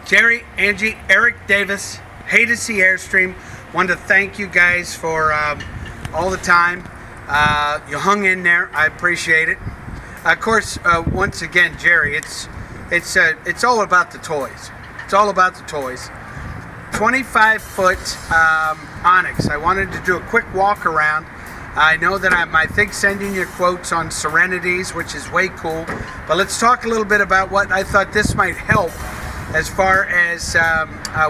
Jerry, Angie, Eric Davis, Hay to See Airstream. Wanted to thank you guys for all the time. You hung in there. I appreciate it. Of course, once again, Jerry, it's all about the toys. It's all about the toys. 25-foot Onyx. I wanted to do a quick walk around. I know that I think sending you quotes on Serenities, which is way cool. But let's talk a little bit about what I thought this might help as far as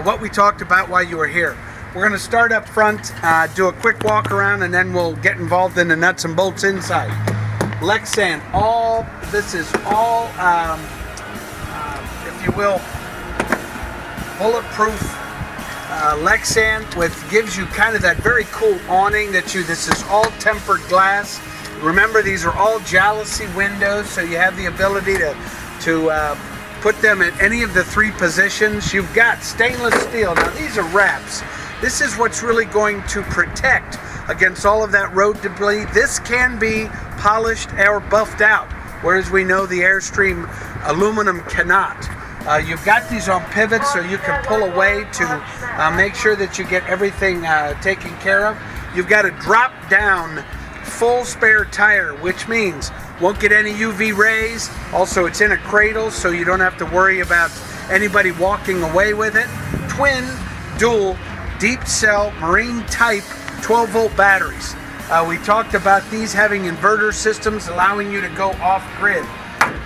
what we talked about while you were here. We're going to start up front, do a quick walk around, and then we'll get involved in the nuts and bolts inside. Lexan, this is all, if you will, bulletproof Lexan, gives you kind of that very cool awning this is all tempered glass. Remember, these are all jalousie windows, so you have the ability to put them at any of the three positions. You've got stainless steel. Now these are wraps. This is what's really going to protect against all of that road debris. This can be polished or buffed out, whereas we know the Airstream aluminum cannot. You've got these on pivots so you can pull away to make sure that you get everything taken care of. You've got a drop down full spare tire, which means won't get any UV rays. Also, it's in a cradle, so you don't have to worry about anybody walking away with it. Twin, dual, deep cell, marine type 12-volt batteries. We talked about these having inverter systems allowing you to go off-grid.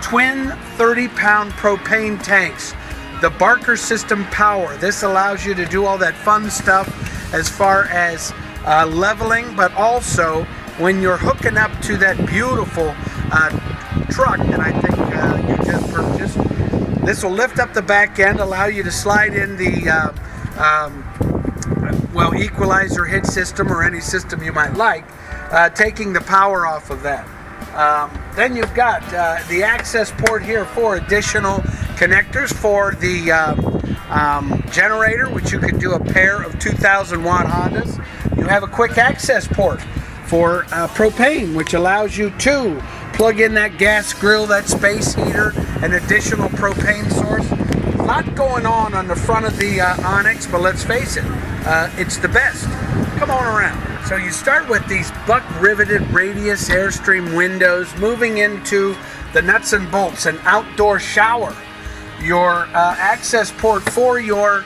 Twin 30-pound propane tanks. The Barker system power. This allows you to do all that fun stuff as far as leveling, but also when you're hooking up to that beautiful truck that I think you just purchased. This will lift up the back end, allow you to slide in the equalizer hit system or any system you might like, taking the power off of that. Then you've got the access port here for additional connectors for the generator, which you can do a pair of 2,000 watt Hondas. You have a quick access port for propane, which allows you to plug in that gas grill, that space heater, an additional propane source. A lot going on the front of the Onyx, but let's face it, it's the best. Come on around. So you start with these buck riveted radius Airstream windows, moving into the nuts and bolts, an outdoor shower, your access port for your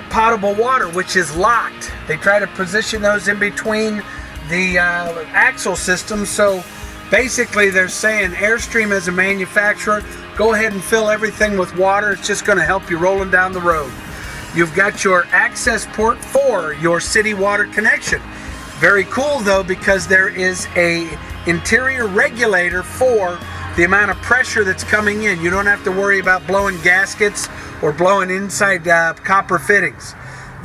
potable water, which is locked. They try to position those in between the axle systems, so basically they're saying Airstream as a manufacturer, go ahead and fill everything with water. It's just going to help you rolling down the road. You've got your access port for your city water connection. Very cool though, because there is a interior regulator for the amount of pressure that's coming in. You don't have to worry about blowing gaskets or blowing inside copper fittings.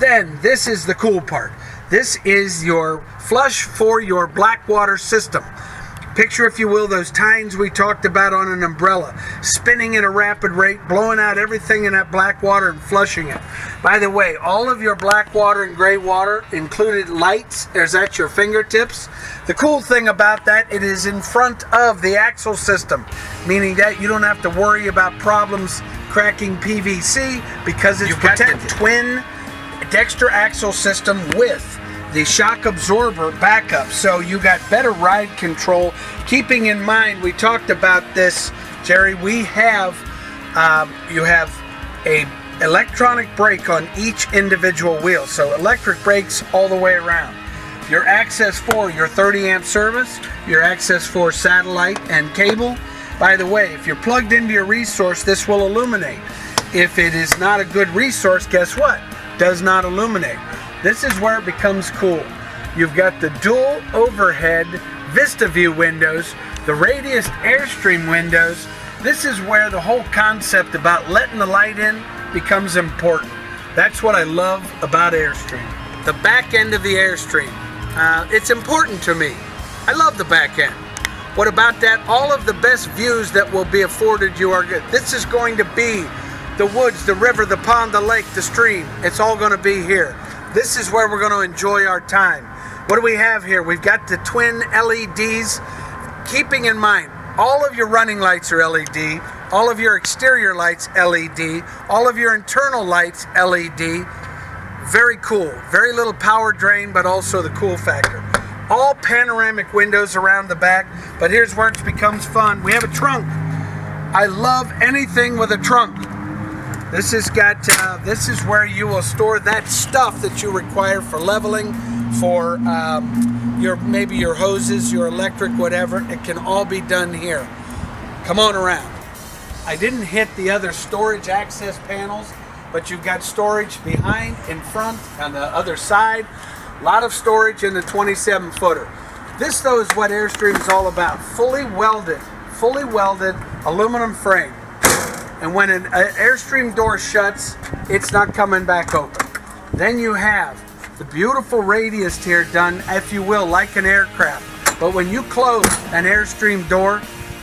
Then this is the cool part. This is your flush for your black water system. Picture, if you will, those tines we talked about on an umbrella, spinning at a rapid rate, blowing out everything in that black water and flushing it. By the way, all of your black water and gray water included lights is at your fingertips. The cool thing about that, it is in front of the axle system, meaning that you don't have to worry about problems cracking PVC because it's protected. The twin Dexter axle system with the shock absorber backup, so you got better ride control. Keeping in mind, we talked about this, Jerry, we have you have a electronic brake on each individual wheel, so electric brakes all the way around. Your access for your 30 amp service, your access for satellite and cable. By the way, if you're plugged into your resource, this will illuminate. If it is not a good resource, guess what? Does not illuminate. This is where it becomes cool. You've got the dual overhead Vista View windows, the Radius Airstream windows. This is where the whole concept about letting the light in becomes important. That's what I love about Airstream. The back end of the Airstream. It's important to me. I love the back end. What about that? All of the best views that will be afforded you are good. This is going to be the woods, the river, the pond, the lake, the stream. It's all going to be here. This is where we're going to enjoy our time. What do we have here? We've got the twin LEDs. Keeping in mind, all of your running lights are LED. all of your exterior lights LED, all of your internal lights LED. Very cool. Very little power drain, but also the cool factor. All panoramic windows around the back, but here's where it becomes fun. We have a trunk. I love anything with a trunk. This has got, this is where you will store that stuff that you require for leveling, for maybe your hoses, your electric, whatever. It can all be done here. Come on around. I didn't hit the other storage access panels, but you've got storage behind, in front, on the other side. A lot of storage in the 27-footer. This, though, is what Airstream is all about. Fully welded aluminum frame. And when an Airstream door shuts, it's not coming back open. Then you have the beautiful radius here done, if you will, like an aircraft. But when you close an Airstream door,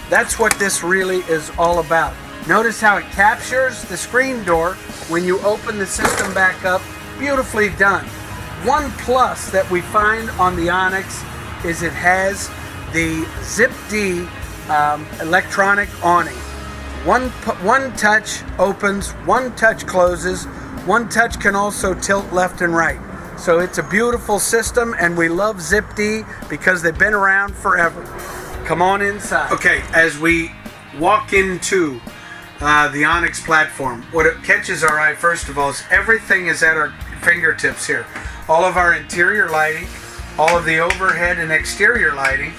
that's what this really is all about. Notice how it captures the screen door when you open the system back up. Beautifully done. One plus that we find on the Onyx is it has the Zip-D electronic awning. One touch opens, one touch closes, one touch can also tilt left and right. So it's a beautiful system, and we love Zip-D because they've been around forever. Come on inside. Okay, as we walk into the Onyx platform, what it catches our eye first of all is everything is at our fingertips here. All of our interior lighting, all of the overhead and exterior lighting,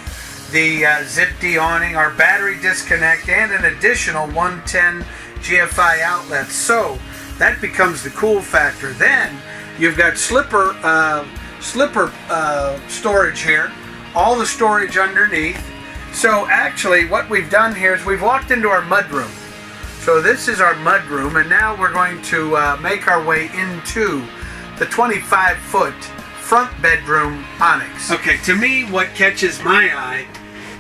the Zip-D awning, our battery disconnect, and an additional 110 GFI outlet. So that becomes the cool factor. Then you've got slipper storage here, all the storage underneath. So actually what we've done here is we've walked into our mudroom. So this is our mudroom, and now we're going to make our way into the 25-foot front bedroom Onyx. Okay, to me what catches my eye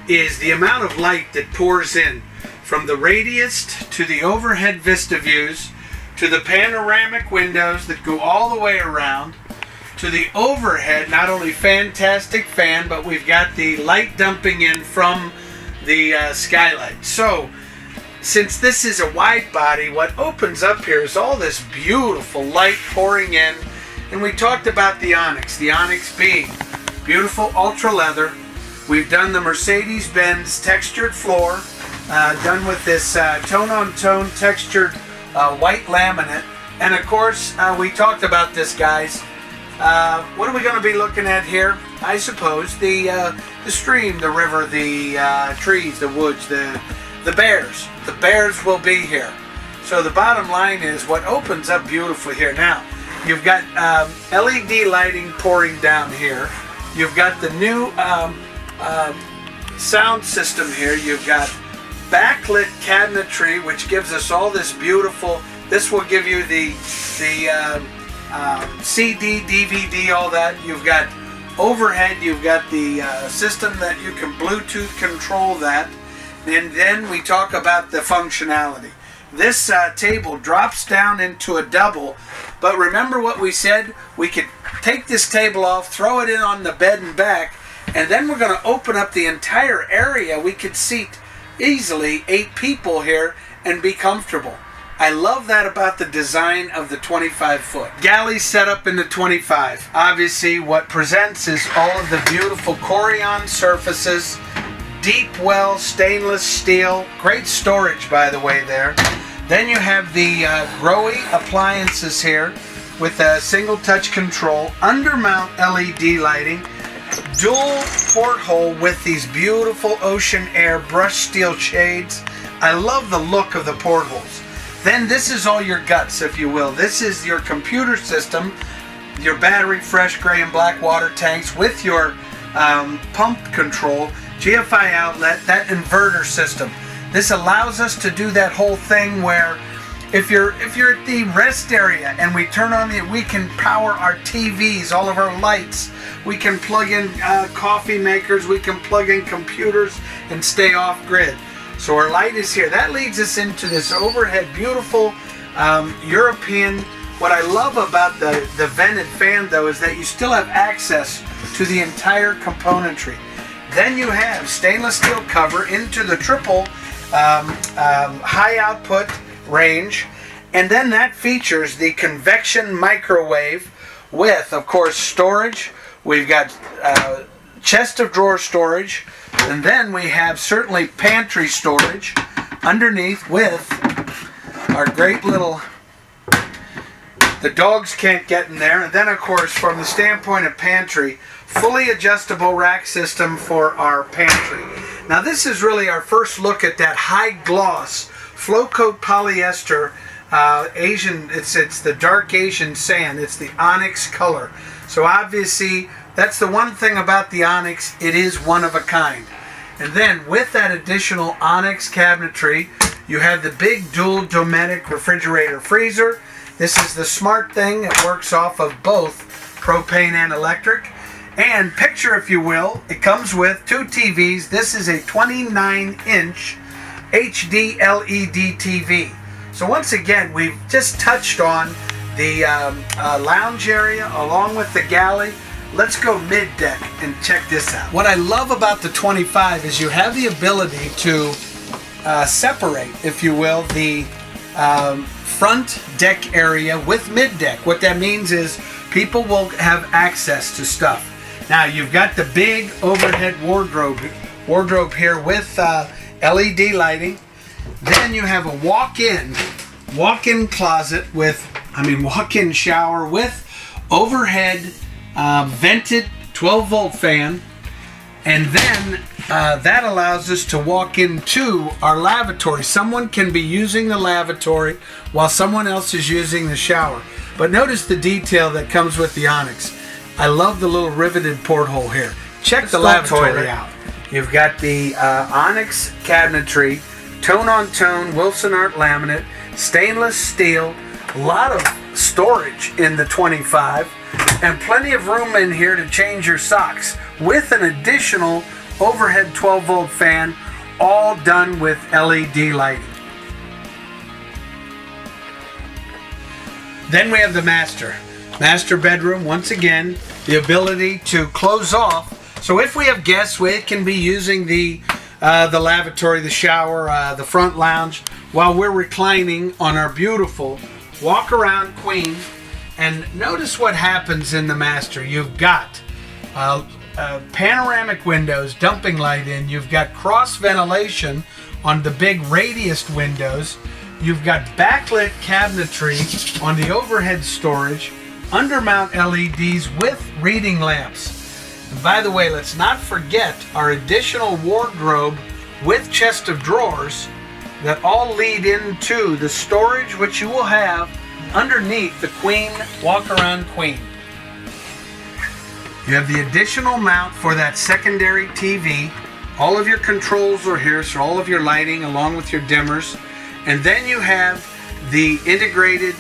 is the amount of light that pours in from the radius to the overhead vista views to the panoramic windows that go all the way around to the overhead. Not only fantastic fan, but we've got the light dumping in from the skylight. So since this is a wide body, what opens up here is all this beautiful light pouring in. And we talked about the Onyx being beautiful ultra leather. We've done the Mercedes-Benz textured floor, done with this tone-on-tone textured white laminate. And of course, we talked about this, guys. What are we going to be looking at here? I suppose the stream, the river, the trees, the woods, the bears. The bears will be here. So the bottom line is what opens up beautifully here. Now, you've got LED lighting pouring down here. You've got the new sound system here. You've got backlit cabinetry, which gives us all this beautiful. This will give you the CD, DVD, all that. You've got overhead. You've got the system that you can Bluetooth control that. And then we talk about the functionality. This table drops down into a double, but remember what we said? We could take this table off, throw it in on the bed and back, and then we're going to open up the entire area. We could seat easily 8 people here and be comfortable. I love that about the design of the 25-foot. Galley setup in the 25. Obviously, what presents is all of the beautiful Corian surfaces, deep well stainless steel, great storage by the way there. Then you have the Growy appliances here with a single touch control, undermount LED lighting, dual porthole with these beautiful ocean air brushed steel shades. I love the look of the portholes. Then this is all your guts, if you will. This is your computer system, your battery fresh gray and black water tanks with your pump control, GFI outlet, that inverter system. This allows us to do that whole thing where if you're at the rest area and we turn on we can power our TVs, all of our lights. We can plug in coffee makers, we can plug in computers and stay off grid. So our light is here. That leads us into this overhead beautiful European. What I love about the vented fan though is that you still have access to the entire componentry. Then you have stainless steel cover into the triple high output range. And then that features the convection microwave with, of course, storage. We've got chest of drawer storage. And then we have certainly pantry storage underneath with our great little, the dogs can't get in there. And then, of course, from the standpoint of pantry, fully adjustable rack system for our pantry. Now, this is really our first look at that high gloss flow coat polyester Asian. It's the dark Asian sand. It's the Onyx color. So obviously, that's the one thing about the Onyx. It is one of a kind. And then with that additional Onyx cabinetry, you have the big dual Dometic refrigerator freezer. This is the smart thing. It works off of both propane and electric. And picture, if you will, it comes with two TVs. This is a 29-inch HD LED TV. So once again, we've just touched on the lounge area along with the galley. Let's go mid-deck and check this out. What I love about the 25 is you have the ability to separate, if you will, the front deck area with mid-deck. What that means is people will have access to stuff. Now you've got the big overhead wardrobe here with LED lighting. Then you have a walk-in closet with, walk-in shower with overhead vented 12-volt fan. And then that allows us to walk into our lavatory. Someone can be using the lavatory while someone else is using the shower. But notice the detail that comes with the Onyx. I love the little riveted porthole here. Check the lavatory out. You've got the Onyx cabinetry, tone-on-tone Wilson Art laminate, stainless steel, a lot of storage in the 25, and plenty of room in here to change your socks with an additional overhead 12-volt fan, all done with LED lighting. Then we have the master bedroom. Once again, the ability to close off. So if we have guests, we can be using the lavatory, the shower, the front lounge, while we're reclining on our beautiful walk-around queen. And notice what happens in the master. You've got panoramic windows, dumping light in. You've got cross ventilation on the big radius windows. You've got backlit cabinetry on the overhead storage, undermount LEDs with reading lamps. And by the way, let's not forget our additional wardrobe with chest of drawers that all lead into the storage which you will have underneath the queen walk-around queen. You have the additional mount for that secondary TV. All of your controls are here, so all of your lighting along with your dimmers. And then you have the integrated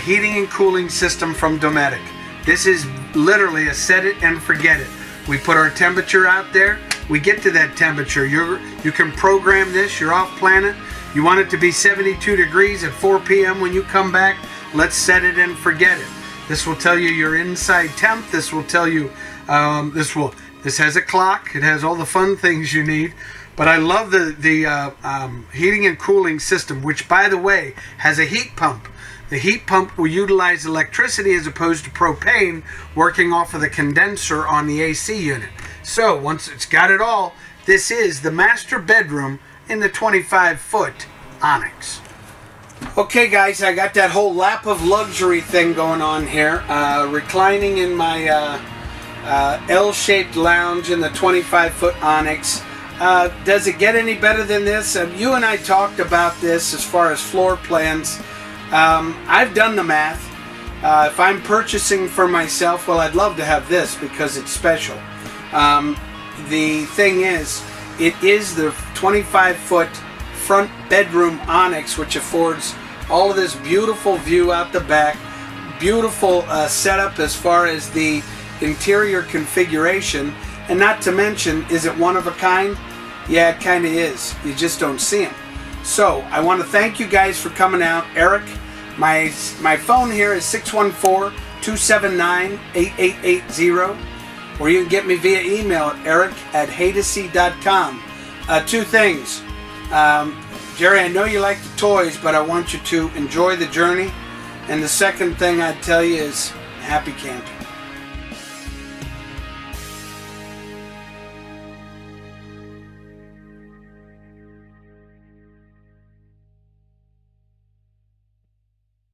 heating and cooling system from Dometic. This is literally a set it and forget it. We put our temperature out there. We get to that temperature. You can program this. You're off planet. You want it to be 72 degrees at 4 p.m. when you come back. Let's set it and forget it. This will tell you your inside temp. This will tell you, this has a clock. It has all the fun things you need. But I love the heating and cooling system, which, by the way, has a heat pump. The heat pump will utilize electricity as opposed to propane, working off of the condenser on the AC unit. So once it's got it all, this is the master bedroom in the 25-foot Onyx. Okay guys, I got that whole lap of luxury thing going on here. Reclining in my L-shaped lounge in the 25-foot Onyx. Does it get any better than this? You and I talked about this as far as floor plans. I've done the math. If I'm purchasing for myself, well, I'd love to have this because it's special. The thing is, it is the 25-foot front bedroom Onyx, which affords all of this beautiful view out the back, beautiful setup as far as the interior configuration, and not to mention, is it one of a kind? Yeah, it kind of is. You just don't see them. So I want to thank you guys for coming out. Eric, my phone here is 614-279-8880, or you can get me via email at eric@hadesy.com. Two things. Jerry, I know you like the toys, but I want you to enjoy the journey. And the second thing I'd tell you is happy camping.